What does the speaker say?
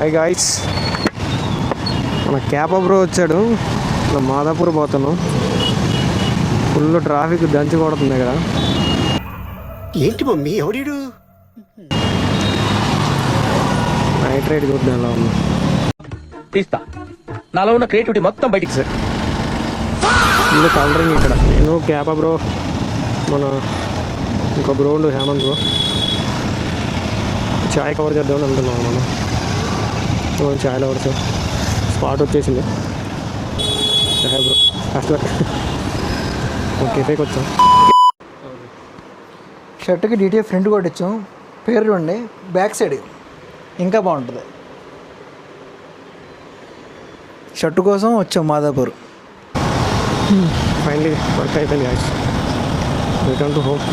Hi guys, మన cab bro వచ్చాడు. మన మాదాపూర్ పోతున్నాం. ఫుల్ ట్రాఫిక్ దంచి కొడుతుంది కదా. ఏంటి మమ్మీ ఎవడీడు? నైట్ రైడ్ చూద్దాం ఎలా ఉన్నా. తీస్తా, నాలో ఉన్న క్రియేటివిటీ మొత్తం బయటికి సార్. ఫుల్ కలరింగ్ ఇక్కడ. నేను క్యాబ్ బ్రో, మన ఇంకో బ్రో ఉండు హేమంత్ బ్రో. ఛాయ్ కవర్ చేద్దామని అనుకున్నాం మనం. ఛాయ్ లవర్స్ స్పాట్ వచ్చేసింది. ఛాయ్ బ్రో ఫస్ట్ కెఫేకి వచ్చాం. షర్ట్కి డీటీఏ ఫ్రంట్ కొట్టించాం. పేరు చూడండి, బ్యాక్ సైడ్ ఇంకా బాగుంటుంది. షర్టు కోసం వచ్చాం మాదాపూర్. ఫైనలీ వర్క్ అయిపోయింది గాయ్స్. Return to home.